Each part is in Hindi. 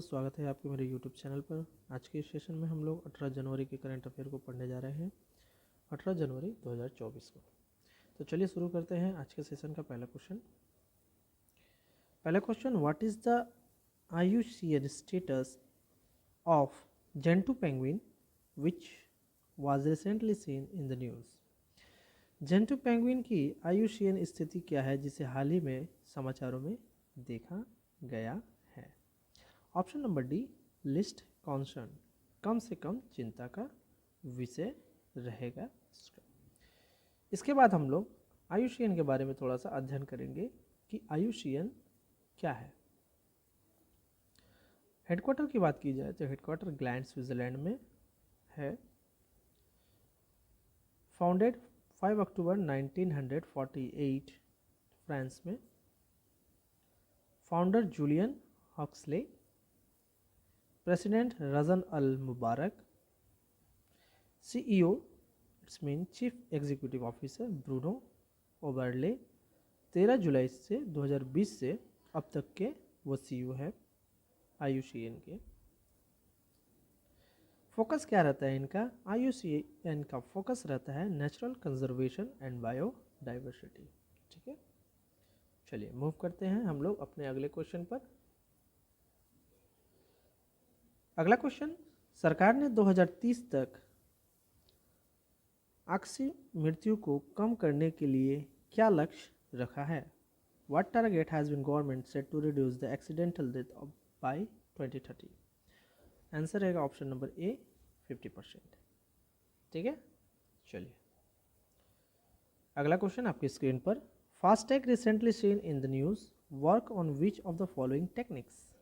स्वागत है आपके मेरे YouTube चैनल पर। आज के इस सेशन में हम लोग 18 जनवरी के करंट अफेयर को पढ़ने जा रहे हैं, 18 जनवरी 2024 को। तो चलिए शुरू करते हैं आज के सेशन का पहला question. What is the IUCN status of Gentoo penguin which was recently seen in the news. Gentoo penguin की IUCN स्थिति क्या है जिसे हाल ही में समाचारों में देखा गया है। Option number D, least concern, कम से कम चिंता का विषय रहेगा इसका। इसके बाद हम लोग IUCN के बारे में थोड़ा सा अध्ययन करेंगे कि IUCN क्या है। हेडक्वार्टर की बात की जाए तो हेडक्वार्टर ग्लैंड स्विट्जरलैंड में है। फाउंडेड 5 अक्टूबर 1948 फ्रांस में। Founder Julian Huxley, president Razan Al Mubarak, CEO it's mean chief executive officer Bruno Oberle. 13 जुलाई से 2020 से अब तक के वो CEO है IUCN के। फोकस क्या रहता है इनका? IUCN का फोकस रहता है नेचुरल कंजर्वेशन एंड बायोडाइवर्सिटी। ठीक है, चलिए मूव करते हैं हम लोग अपने अगले क्वेश्चन पर। अगला क्वेश्चन, सरकार ने 2030 तक आकस्मिक मृत्यु को कम करने के लिए क्या लक्ष्य रखा है? What target has been government set to reduce the accidental death by 2030? Answer रहेगा ऑप्शन नंबर ए, 50%। ठीक है, चलिए अगला क्वेश्चन आपकी स्क्रीन पर। FASTag recently seen in the news, work on which of the following techniques.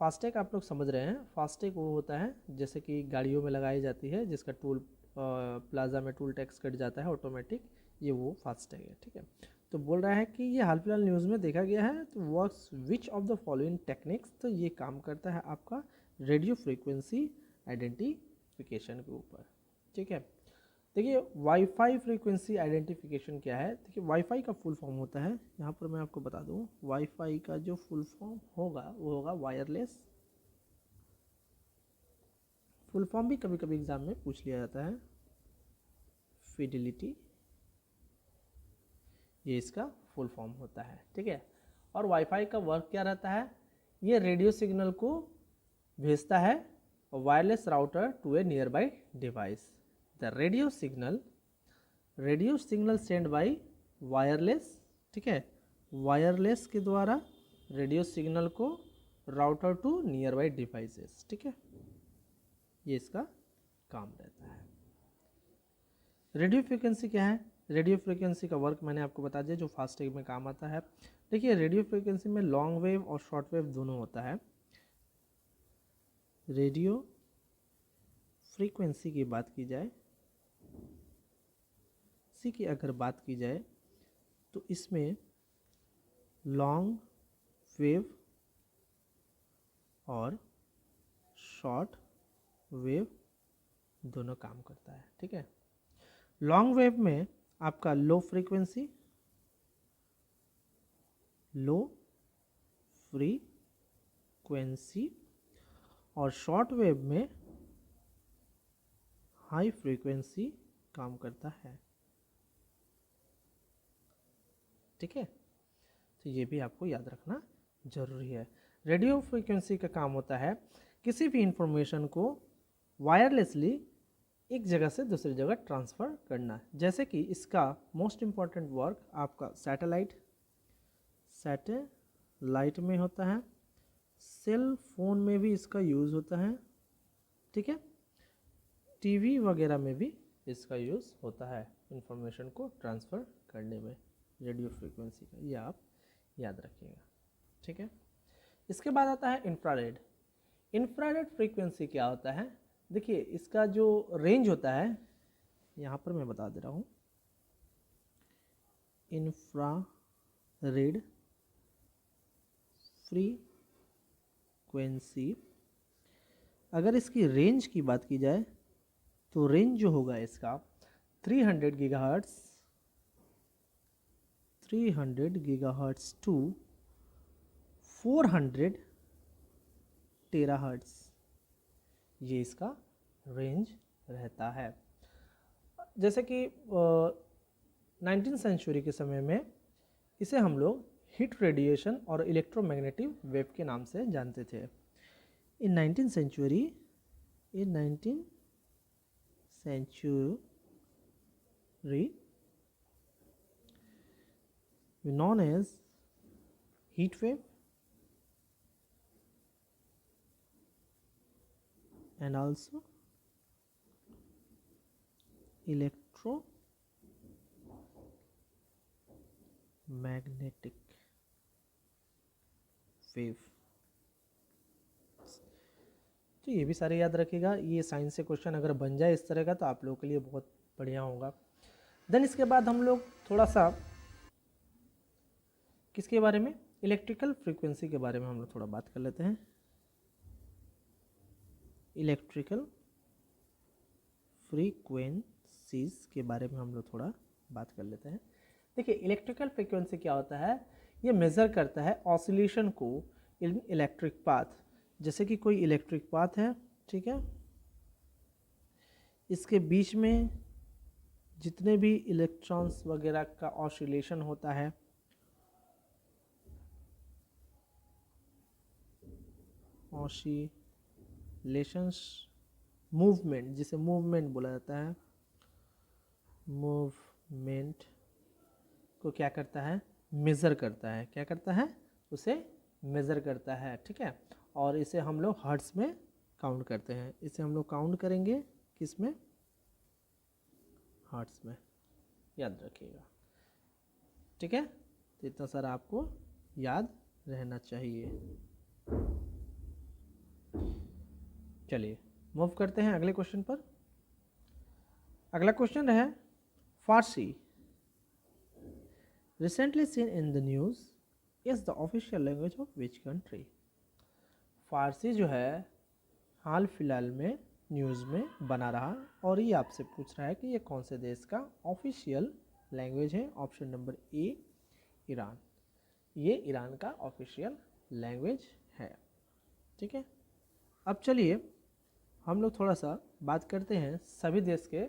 FASTag आप लोग समझ रहे हैं, फास्टैग वो होता है जैसे कि गाड़ियों में लगाई जाती है जिसका टूल प्लाजा में टूल टैक्स कट जाता है ऑटोमेटिक, ये वो फास्टैग है। ठीक है, तो बोल रहा है कि ये हाल फिलहाल न्यूज़ में देखा गया है। तो works which of the following techniques, तो ये काम करता है आपका रेडियो फ्रीक्वेंसी आइडेंटिफिकेशन के ऊपर। ठीक है, देखिए वाईफाई फ्रीक्वेंसी आइडेंटिफिकेशन क्या है। देखिए वाईफाई का फुल फॉर्म होता है, यहाँ पर मैं आपको बता दूँ, वाईफाई का जो फुल फॉर्म होगा वो होगा वायरलेस। फुल फॉर्म भी कभी कभी एग्जाम में पूछ लिया जाता है, फिडिलिटी, ये इसका फुल फॉर्म होता है। ठीक है, और वाईफाई का वर्क क्या रहता है, ये रेडियो सिग्नल को भेजता है wireless router to a nearby device. The radio signal send by wireless. ठीक है, वायरलेस के द्वारा रेडियो सिग्नल को router to nearby devices. ठीक है, ये इसका काम रहता है। रेडियो फ्रीक्वेंसी क्या है? रेडियो फ्रीक्वेंसी का वर्क मैंने आपको बता दिया जो फास्टैग में काम आता है। देखिए रेडियो फ्रीक्वेंसी में लॉन्ग वेव और शॉर्ट वेव दोनों होता है। रेडियो फ्रीक्वेंसी की बात की जाए, सी की अगर बात की जाए तो इसमें लॉन्ग वेव और शॉर्ट वेव दोनों काम करता है। ठीक है, लॉन्ग वेव में आपका लो फ्रीक्वेंसी और शॉर्ट वेव में हाई फ्रीक्वेंसी काम करता है। ठीक है, तो ये भी आपको याद रखना जरूरी है। रेडियो फ्रीक्वेंसी का काम होता है किसी भी इंफॉर्मेशन को वायरलेसली एक जगह से दूसरी जगह ट्रांसफ़र करना। जैसे कि इसका मोस्ट इम्पॉर्टेंट वर्क आपका सैटेलाइट में होता है, सेल फोन में भी इसका यूज़ होता है। ठीक है, टीवी वगैरह में भी इसका यूज़ होता है इंफॉर्मेशन को ट्रांसफ़र करने में, रेडियो फ्रीक्वेंसी का, ये आप याद रखिएगा। ठीक है, इसके बाद आता है इंफ्रारेड। इंफ्रारेड फ्रीक्वेंसी क्या होता है? देखिए इसका जो रेंज होता है, यहाँ पर मैं बता दे रहा हूँ, इंफ्रारेड फ्रीक्वेंसी, अगर इसकी रेंज की बात की जाए तो रेंज जो होगा इसका 300 गीगाहर्ट्ज टू 400 टेराहर्ट्ज़, ये इसका रेंज रहता है। जैसे कि 19वीं सेंचुरी के समय में इसे हम लोग हीट रेडिएशन और इलेक्ट्रोमैग्नेटिक वेव के नाम से जानते थे। इन 19वीं century known as heat wave and also electromagnetic wave। तो ये भी सारे याद रखिएगा, ये साइंस से क्वेश्चन अगर बन जाए इस तरह का तो आप लोगों के लिए बहुत बढ़िया होगा। देन इसके बाद हम लोग थोड़ा सा किसके बारे में, इलेक्ट्रिकल फ्रीक्वेंसी के बारे में हम लोग थोड़ा बात कर लेते हैं। इलेक्ट्रिकल फ्रीक्वेंसीज के बारे में हम लोग थोड़ा बात कर लेते हैं। देखिए इलेक्ट्रिकल फ्रीक्वेंसी क्या होता है, ये मेज़र करता है ऑसिलेशन को इन इलेक्ट्रिक पाथ। जैसे कि कोई इलेक्ट्रिक पाथ है, ठीक है, इसके बीच में जितने भी इलेक्ट्रॉन्स वगैरह का ऑसिलेशन होता है, ऑसिलेशंस, मूवमेंट, जिसे मूवमेंट बोला जाता है, मूवमेंट को क्या करता है, मेज़र करता है। क्या करता है, उसे मेज़र करता है, ठीक है। और इसे हम लोग हर्ट्ज़ में काउंट करते हैं। इसे हम लोग काउंट करेंगे किस में, हर्ट्ज़ में, याद रखिएगा, ठीक है। तो इतना सारा आपको याद रहना चाहिए। चलिए मूव करते हैं अगले क्वेश्चन पर। अगला क्वेश्चन है Farsi recently seen in the news is the official language of which country. फारसी जो है हाल फिलहाल में न्यूज़ में बना रहा और ये आपसे पूछ रहा है कि ये कौन से देश का ऑफिशियल लैंग्वेज है। ऑप्शन नंबर ए ईरान, ये ईरान का ऑफिशियल लैंग्वेज है, ठीक है। अब चलिए हम लोग थोड़ा सा बात करते हैं सभी देश के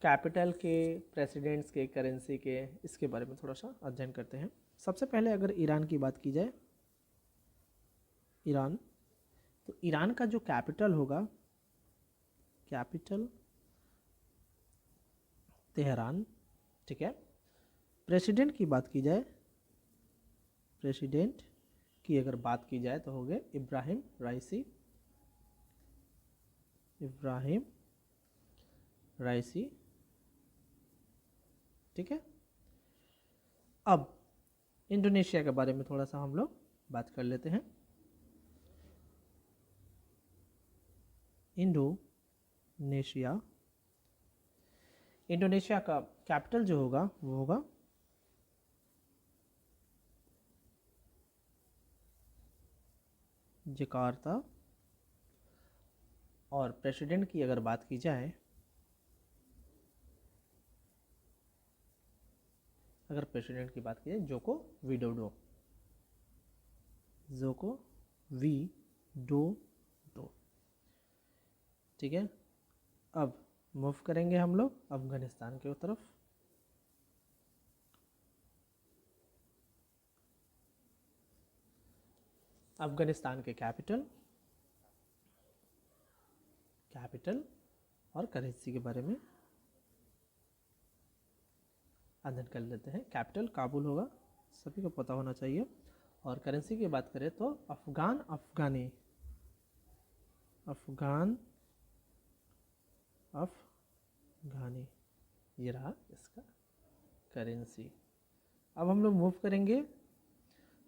कैपिटल के, प्रेसिडेंट्स के, करेंसी के, इसके बारे में थोड़ा सा अध्ययन करते हैं। सबसे पहले अगर ईरान की बात की जाए, ईरान, तो ईरान का जो कैपिटल होगा, कैपिटल तेहरान, ठीक है। प्रेसिडेंट की बात की जाए, प्रेसिडेंट की अगर बात की जाए तो हो गए इब्राहिम राइसी, इब्राहिम राइसी, ठीक है। अब इंडोनेशिया के बारे में थोड़ा सा हम लोग बात कर लेते हैं। इंडोनेशिया, इंडोनेशिया का कैपिटल जो होगा वो होगा जकार्ता। और प्रेसिडेंट की अगर बात की जाए, अगर प्रेसिडेंट की बात की जाए जोको विडोडो, जोको विडोडो, ठीक है। अब मूव करेंगे हम लोग अफगानिस्तान की तरफ। अफगानिस्तान के कैपिटल और करेंसी के बारे में अध्ययन कर लेते हैं। कैपिटल काबुल होगा, सभी को पता होना चाहिए। और करेंसी की बात करें तो अफगानी, ये रहा इसका करेंसी। अब हम लोग मूव करेंगे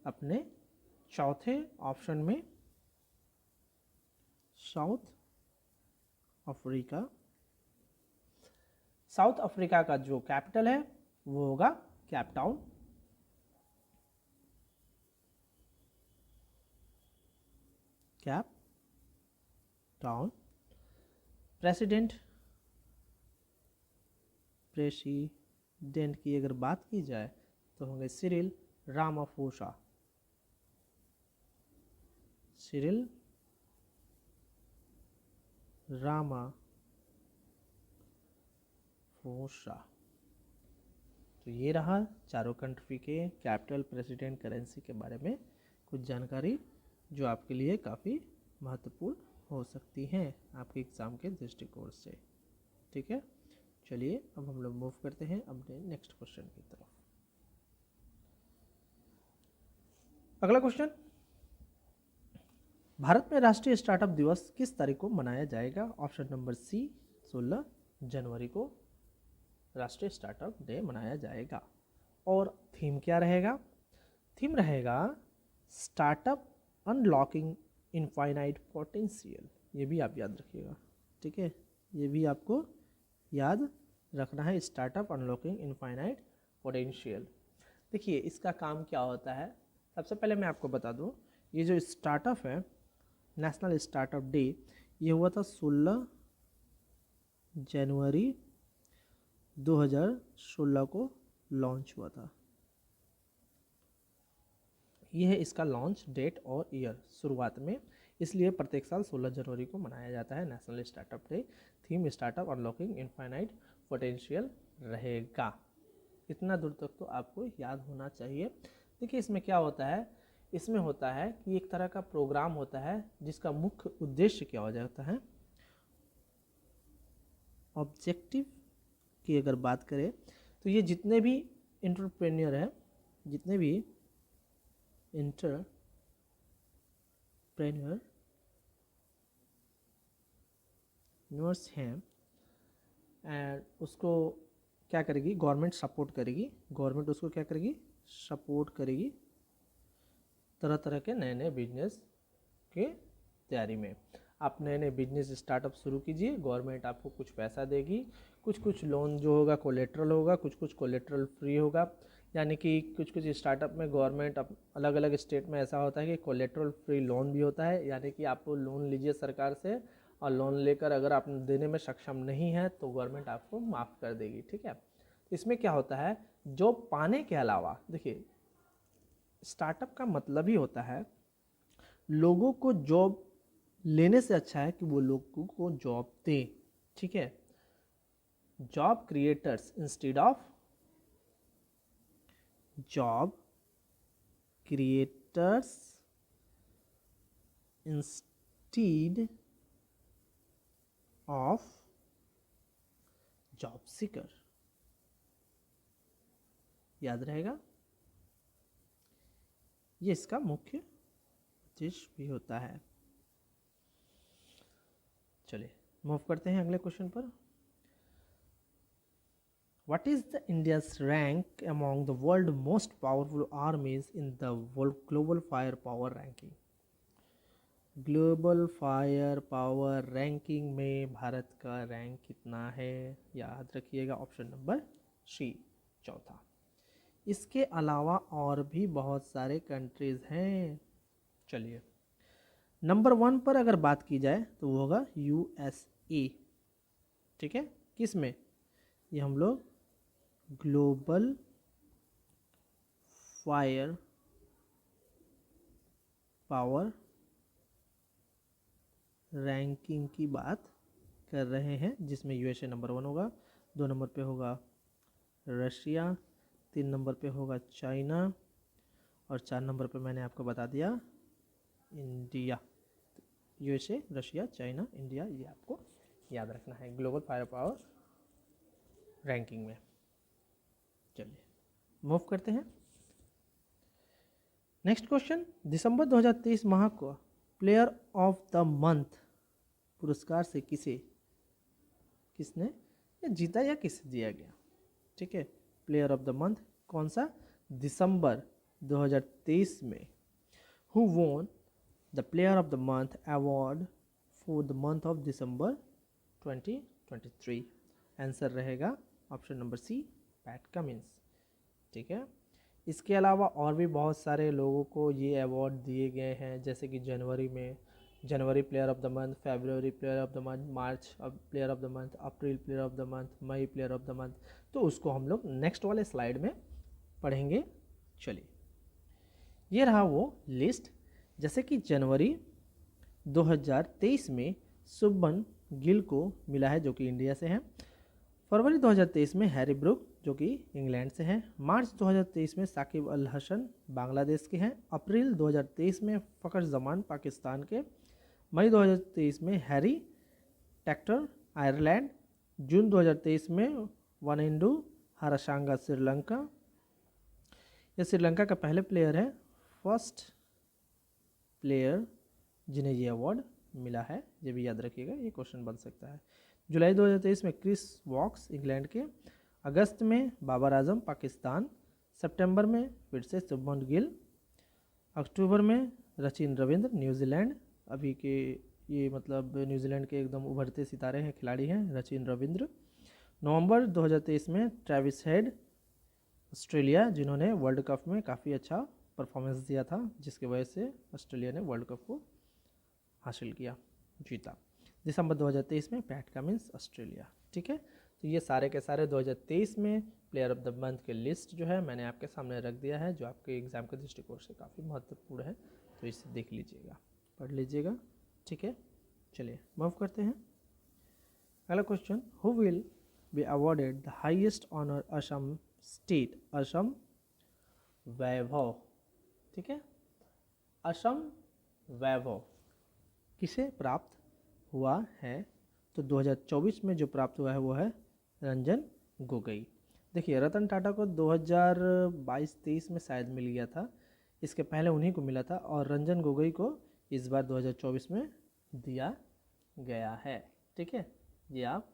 अपने चौथे ऑप्शन में, साउथ अफ्रीका। साउथ अफ्रीका का जो कैपिटल है वो होगा Cape Town, Cape Town. President की अगर बात की जाए तो होंगे सिरिल रामाफोसा, सिरिल रामाफोसा। तो ये रहा चारों कंट्री के कैपिटल, प्रेसिडेंट, करेंसी के बारे में कुछ जानकारी जो आपके लिए काफ़ी महत्वपूर्ण हो सकती हैं आपके एग्ज़ाम के दृष्टिकोण से। ठीक है, चलिए अब हम लोग मूव करते हैं अपने नेक्स्ट क्वेश्चन की तरफ। अगला क्वेश्चन, भारत में राष्ट्रीय स्टार्टअप दिवस किस तारीख को मनाया जाएगा? ऑप्शन नंबर सी, 16 जनवरी को राष्ट्रीय स्टार्टअप डे मनाया जाएगा। और थीम क्या रहेगा? थीम रहेगा स्टार्टअप अनलॉकिंग इनफाइनाइट पोटेंशियल। ये भी आप याद रखिएगा, ठीक है, ये भी आपको याद रखना है, स्टार्टअप अनलॉकिंग इनफाइनाइट पोटेंशियल। देखिए इसका काम क्या होता है, सबसे पहले मैं आपको बता दूं, ये जो स्टार्टअप है, नेशनल स्टार्टअप डे, ये हुआ था 16 जनवरी 2016 को लॉन्च हुआ था। यह है इसका लॉन्च डेट और ईयर शुरुआत में, इसलिए प्रत्येक साल 16 जनवरी को मनाया जाता है national startup day. Theme startup unlocking infinite potential रहेगा। इतना दूर तक तो आपको याद होना चाहिए। देखिए इसमें क्या होता है, इसमें होता है कि एक तरह का प्रोग्राम होता है जिसका मुख्य उद्देश्य क्या हो जाता है, ऑब्जेक्टिव की अगर बात करें तो ये जितने भी एंटरप्रेन्योर हैं, जितने भी एंटरप्रेन्योर्स हैं, एंड उसको क्या करेगी, गवर्नमेंट सपोर्ट करेगी, गवर्नमेंट उसको क्या करेगी, सपोर्ट करेगी तरह तरह के नए नए बिजनेस के तैयारी में। आप नए नए बिजनेस स्टार्टअप शुरू कीजिए, गवर्नमेंट आपको कुछ पैसा देगी, कुछ लोन जो होगा कोलेट्रल होगा, कुछ कोलेट्रल फ्री होगा। यानी कि कुछ स्टार्टअप में गवर्नमेंट अलग अलग स्टेट में ऐसा होता है कि कोलेट्रल फ्री लोन भी होता है, यानी कि आप लोन लीजिए सरकार से और लोन लेकर अगर आप देने में सक्षम नहीं है तो गवर्नमेंट आपको माफ़ कर देगी। ठीक है, इसमें क्या होता है, जॉब पाने के अलावा, देखिए स्टार्टअप का मतलब ही होता है लोगों को जॉब लेने से अच्छा है कि वो लोगों को जॉब दे। ठीक है, job creators instead of job creators instead of job seeker. याद रहेगा, ये इसका मुख्य उद्देश्य भी होता है। चलिए मूव करते हैं अगले क्वेश्चन पर। What is the India's rank among the world most powerful armies in the global firepower ranking? Global fire power ranking में भारत का रैंक कितना है? याद रखिएगा, ऑप्शन नंबर सी, चौथा। इसके अलावा और भी बहुत सारे कंट्रीज हैं। चलिए नंबर 1 पर अगर बात की जाए तो वो होगा USA। ठीक है, किस में, ये हम लोग ग्लोबल फायर पावर रैंकिंग की बात कर रहे हैं, जिसमें USA नंबर 1 होगा, 2 नंबर पे होगा रशिया, 3 नंबर पे होगा चाइना और 4 नंबर पे मैंने आपको बता दिया India. USA, Russia, China, India, ये आपको याद रखना है ग्लोबल फायर पावर रैंकिंग में। चलिए मूव करते हैं नेक्स्ट क्वेश्चन। दिसंबर 2023 माह को प्लेयर ऑफ द मंथ पुरस्कार से किसने जीता या किसे दिया गया? ठीक है, प्लेयर ऑफ द मंथ कौन सा, दिसंबर 2023 में। Who won the player of the month award for the month of December 2023? Answer रहेगा option number C, Pat Cummins. ठीक है, इसके अलावा और भी बहुत सारे लोगों को ये अवार्ड दिए गए हैं, जैसे कि जनवरी प्लेयर ऑफ द मंथ, फरवरी प्लेयर ऑफ द मंथ, मार्च प्लेयर ऑफ द मंथ, अप्रैल प्लेयर ऑफ द मंथ, मई प्लेयर ऑफ द मंथ। तो उसको हम लोग नेक्स्ट वाले स्लाइड में पढ़ेंगे। चलिए ये रहा वो लिस्ट। जैसे कि जनवरी 2023 में शुभमन गिल को मिला है जो कि इंडिया से है। फरवरी 2023 में हैरी ब्रूक जो कि इंग्लैंड से हैं। मार्च 2023 में साकिब अल हसन बांग्लादेश के हैं। अप्रैल 2023 में फ़खर जमान पाकिस्तान के। मई 2023 में हैरी टैक्टर आयरलैंड। जून 2023 में वनिंडू हराशांगा श्रीलंका। ये श्रीलंका का पहले प्लेयर है, फर्स्ट प्लेयर जिन्हें ये अवार्ड मिला है, ये भी याद रखिएगा, ये क्वेश्चन बन सकता है। जुलाई 2023 में क्रिस वॉक्स इंग्लैंड के। अगस्त में बाबर आजम पाकिस्तान। सितंबर में फिर से शुभमन गिल। अक्टूबर में सचिन रविंद्र न्यूजीलैंड, अभी के ये मतलब न्यूजीलैंड के एकदम उभरते सितारे हैं, खिलाड़ी हैं सचिन रविंद्र। नवंबर 2023 में ट्रेविस हेड ऑस्ट्रेलिया, जिन्होंने वर्ल्ड कप में काफ़ी अच्छा परफॉर्मेंस दिया था, जिसकी वजह से ऑस्ट्रेलिया ने वर्ल्ड कप को हासिल किया, जीता। दिसंबर 2023 में पैट कमिंस ऑस्ट्रेलिया। ठीक है, तो ये सारे के सारे 2023 में प्लेयर ऑफ द मंथ के लिस्ट जो है मैंने आपके सामने रख दिया है, जो आपके एग्ज़ाम के दृष्टिकोण से काफ़ी महत्वपूर्ण है, तो इसे देख लीजिएगा, पढ़ लीजिएगा। ठीक है, चलिए मूव करते हैं। अगला question, who will be awarded the highest honour Assam state Assam Vaibhav. ठीक है, असम वैभव किसे प्राप्त हुआ है? तो 2024 में जो प्राप्त हुआ है वो है रंजन गोगोई। देखिए, रतन टाटा को 2022-23 में शायद मिल गया था, इसके पहले उन्हीं को मिला था, और रंजन गोगोई को इस बार 2024 में दिया गया है। ठीक है, ये आप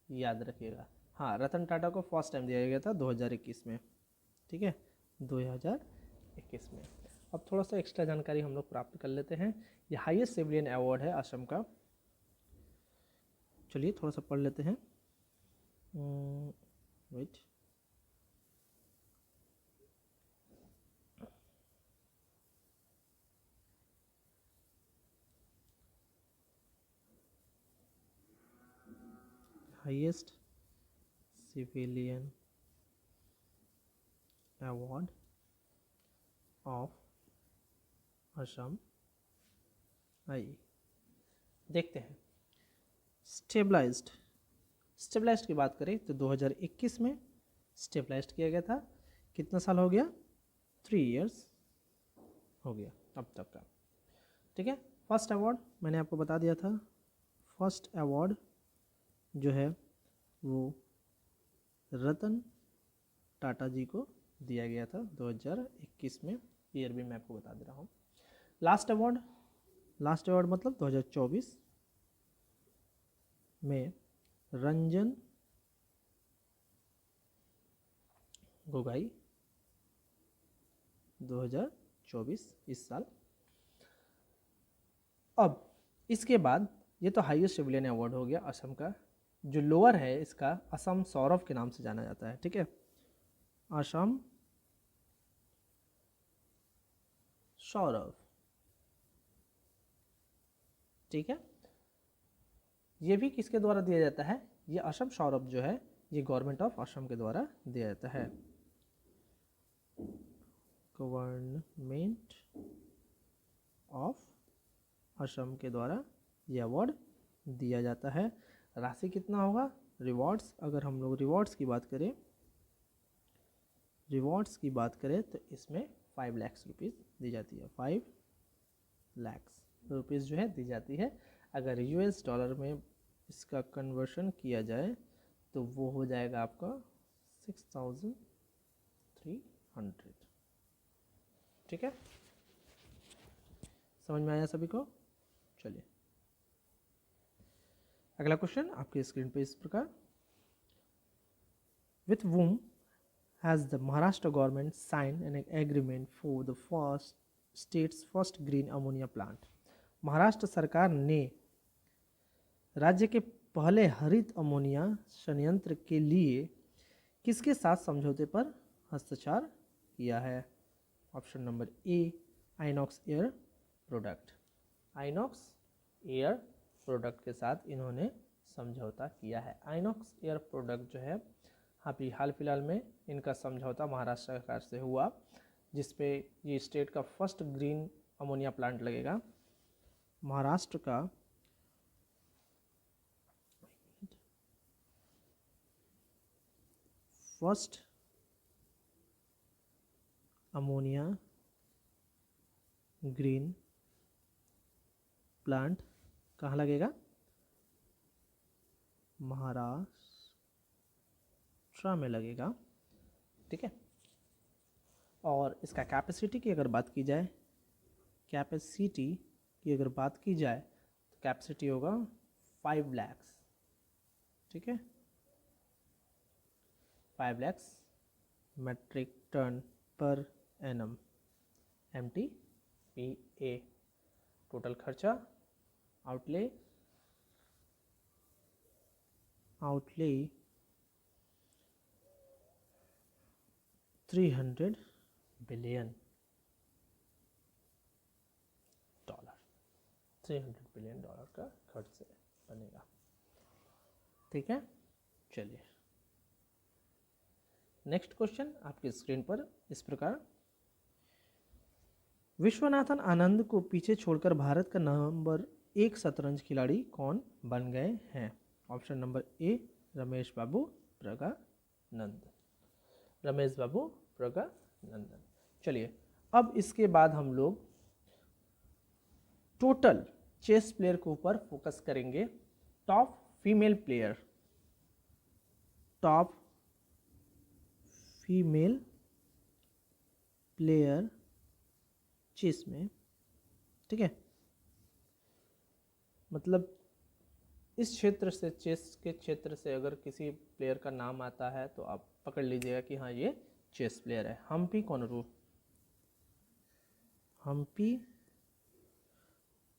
याद रखिएगा। हाँ, रतन टाटा को फर्स्ट टाइम दिया गया था 2021 में। ठीक है, 2021 में। अब थोड़ा सा एक्स्ट्रा जानकारी हम लोग प्राप्त कर लेते हैं। ये हाईएस्ट सिविलियन अवार्ड है असम का। चलिए थोड़ा सा पढ़ लेते हैं। Wait, highest civilian award of Assam, आइए देखते हैं। स्टेबलाइज्ड की बात करें तो 2021 में स्टेबलाइज्ड किया गया था। कितना साल हो गया? 3 इयर्स हो गया अब तक का। ठीक है, फर्स्ट अवार्ड मैंने आपको बता दिया था, फर्स्ट अवार्ड जो है वो रतन टाटा जी को दिया गया था 2021 में, ईयर भी मैं आपको बता दे रहा हूँ। लास्ट अवार्ड मतलब 2024 में रंजन गोगोई 2024 इस साल। अब इसके बाद ये तो हाईएस्ट सिविलियन अवार्ड हो गया असम का। जो लोअर है इसका असम सौरव के नाम से जाना जाता है। ठीक है, असम सौरव। ठीक है, ये भी किसके द्वारा दिया जाता है? ये असम सौरभ जो है ये गवर्नमेंट ऑफ असम के द्वारा दिया जाता है, गवर्नमेंट ऑफ असम के द्वारा ये अवार्ड दिया जाता है। राशि कितना होगा? रिवॉर्ड्स, अगर हम लोग रिवॉर्ड्स की बात करें तो इसमें 5 लाख रुपीज़ दी जाती है। 5 लाख रुपीज़ जो है दी जाती है। अगर यूएस डॉलर में इसका कन्वर्शन किया जाए तो वो हो जाएगा आपका 6300। ठीक है, समझ में आया सभी को? चलिए अगला क्वेश्चन आपके स्क्रीन पे इस प्रकार, with whom has the Maharashtra government sign an agreement for the first state's first green ammonia plant. Maharashtra सरकार ने राज्य के पहले हरित अमोनिया संयंत्र के लिए किसके साथ समझौते पर हस्ताक्षर किया है? Option number A, INOX air product. INOX air product के साथ इन्होंने समझौता किया है। आइनॉक्स एयर प्रोडक्ट जो है अभी हाल फिलहाल में इनका समझौता महाराष्ट्र सरकार से हुआ, जिसपे ये स्टेट का फर्स्ट ग्रीन अमोनिया प्लांट लगेगा। महाराष्ट्र का फर्स्ट अमोनिया ग्रीन प्लांट कहाँ लगेगा? महाराष्ट्र में लगेगा। ठीक है। और इसका कैपेसिटी की अगर बात की जाए, तो कैपेसिटी होगा 5 लाख। ठीक है, 5 लाख मेट्रिक टन पर एनम MTPA। टोटल खर्चा outlay 300 billion dollar. 300 billion dollar का खर्च से बनेगा। ठीक है, चलिए नेक्स्ट क्वेश्चन आपकी स्क्रीन पर इस प्रकार, विश्वनाथन आनंद को पीछे छोड़कर भारत का नंबर 1 शतरंज खिलाड़ी कौन बन गए हैं? ऑप्शन नंबर ए रमेश बाबू प्रज्ञानंद। रमेश बाबू प्रज्ञानंदन। चलिए अब इसके बाद हम लोग टोटल चेस प्लेयर के ऊपर फोकस करेंगे। Top female player, top female player chess में। ठीक है, मतलब इस क्षेत्र से, चेस के क्षेत्र से अगर किसी प्लेयर का नाम आता है तो आप पकड़ लीजिएगा कि हाँ ये चेस प्लेयर है। हम्पी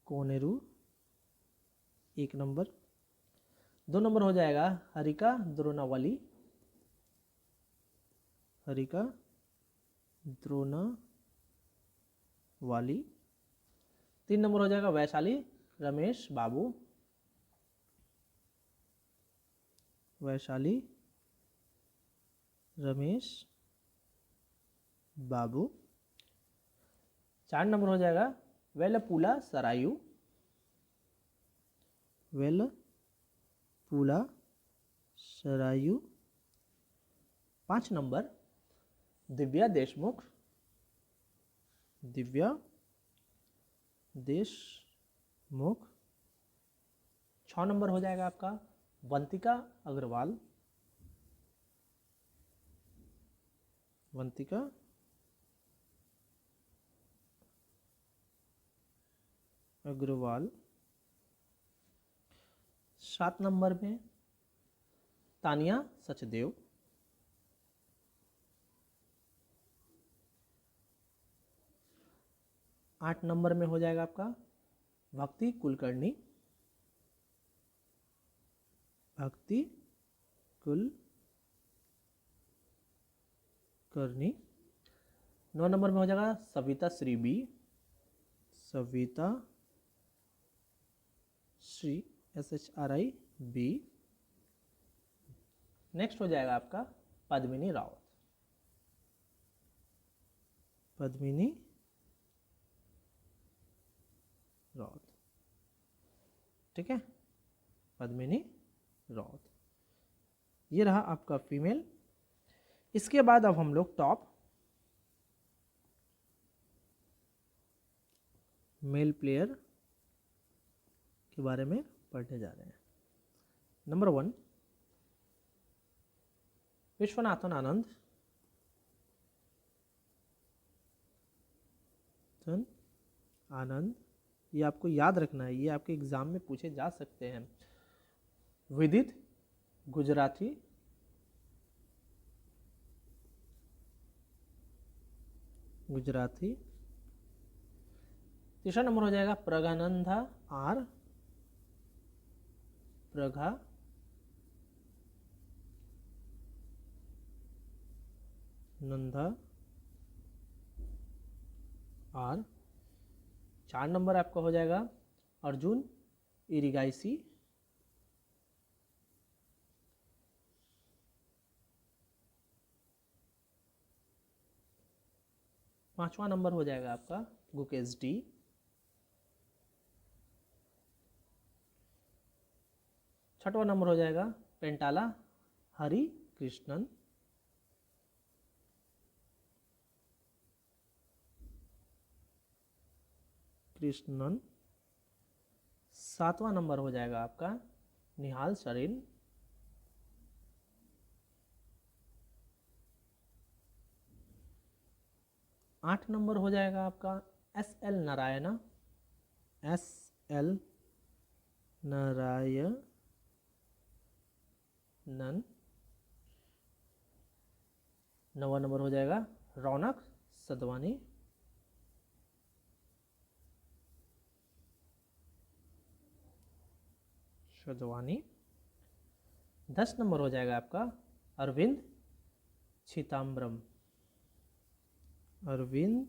कोनेरू 1 नंबर। 2 नंबर हो जाएगा हरिका द्रोणावली। 3 नंबर हो जाएगा वैशाली रमेश बाबू। 4 नंबर हो जाएगा वेलपुला सरायू। 5 नंबर दिव्या देशमुख। 6 नंबर हो जाएगा आपका वंतिका अग्रवाल। वंतिका अग्रवाल। 7 नंबर में तानिया सचदेव। 8 नंबर में हो जाएगा आपका भक्ति कुलकर्णी। 9 नंबर में हो जाएगा Savita Shri SHRI B। Next हो जाएगा आपका पद्मिनी रावत। ठीक है, पद्मिनी रावत। ये रहा आपका फीमेल। इसके बाद अब हम लोग टॉप मेल प्लेयर के बारे में पढ़ने जा रहे हैं। नंबर 1 विश्वनाथन आनंद। ये आपको याद रखना है, ये आपके एग्जाम में पूछे जा सकते हैं। विदित गुजराती। तीसरा नंबर हो जाएगा Praggnanandhaa R। Praggnanandhaa R। 4 number आपका हो जाएगा अर्जुन इरिगाइसी। 5वां नंबर हो जाएगा आपका गुकेश D। 6वां नंबर हो जाएगा पेंटाला हरि कृष्णन। कृष्णन। 7वां नंबर हो जाएगा आपका निहाल सरीन। 8 नंबर हो जाएगा आपका SL नारायणा। SL नारायणन। 9वां नंबर हो जाएगा रौनक सदवानी। 10 नंबर हो जाएगा आपका अरविंद चिदम्बरम। अरविंद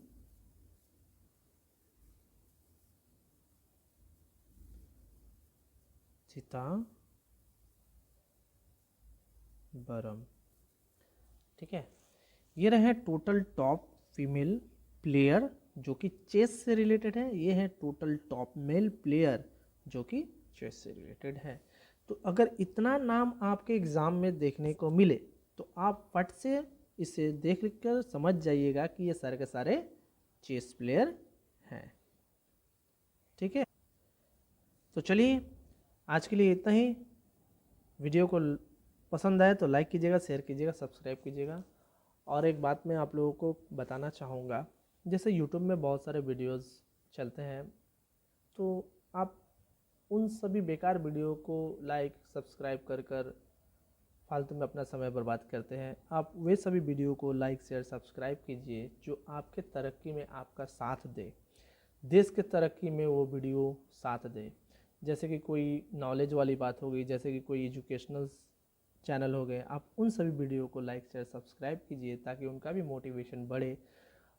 चिदम्बरम। ठीक है, ये रहे टोटल टॉप फीमेल प्लेयर जो कि चेस से रिलेटेड है। ये है टोटल टॉप मेल प्लेयर जो कि चेस से रिलेटेड है। तो अगर इतना नाम आपके एग्ज़ाम में देखने को मिले तो आप फट से इसे देख लिख कर समझ जाइएगा कि ये सारे के सारे चेस प्लेयर हैं। ठीक है, तो चलिए आज के लिए इतना ही। वीडियो को पसंद आए तो लाइक कीजिएगा, शेयर कीजिएगा, सब्सक्राइब कीजिएगा। और एक बात मैं आप लोगों को बताना चाहूँगा, जैसे यूट्यूब में बहुत सारे वीडियोस चलते हैं, तो आप उन सभी बेकार वीडियो को लाइक सब्सक्राइब कर कर फालतू में अपना समय बर्बाद करते हैं। आप वे सभी वीडियो को लाइक शेयर सब्सक्राइब कीजिए जो आपके तरक्की में आपका साथ दे, देश के तरक्की में वो वीडियो साथ दे। जैसे कि कोई नॉलेज वाली बात हो गई, जैसे कि कोई एजुकेशनल चैनल हो गए, आप उन सभी वीडियो को लाइक शेयर सब्सक्राइब कीजिए ताकि उनका भी मोटिवेशन बढ़े।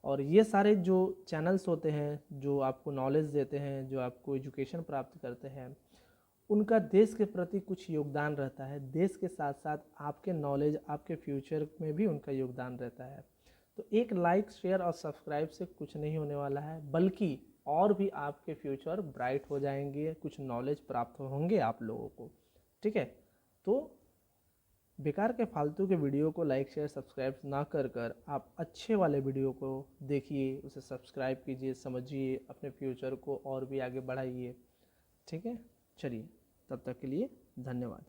और ये सारे जो चैनल्स होते हैं जो आपको नॉलेज देते हैं, जो आपको एजुकेशन प्राप्त करते हैं, उनका देश के प्रति कुछ योगदान रहता है। देश के साथ साथ आपके नॉलेज, आपके फ्यूचर में भी उनका योगदान रहता है। तो एक लाइक शेयर और सब्सक्राइब से कुछ नहीं होने वाला है, बल्कि और भी आपके फ्यूचर ब्राइट हो जाएंगे, कुछ नॉलेज प्राप्त होंगे आप लोगों को। ठीक है, तो बेकार के फालतू के वीडियो को लाइक शेयर सब्सक्राइब ना कर कर आप अच्छे वाले वीडियो को देखिए, उसे सब्सक्राइब कीजिए, समझिए, अपने फ्यूचर को और भी आगे बढ़ाइए। ठीक है, चलिए तब तक के लिए धन्यवाद।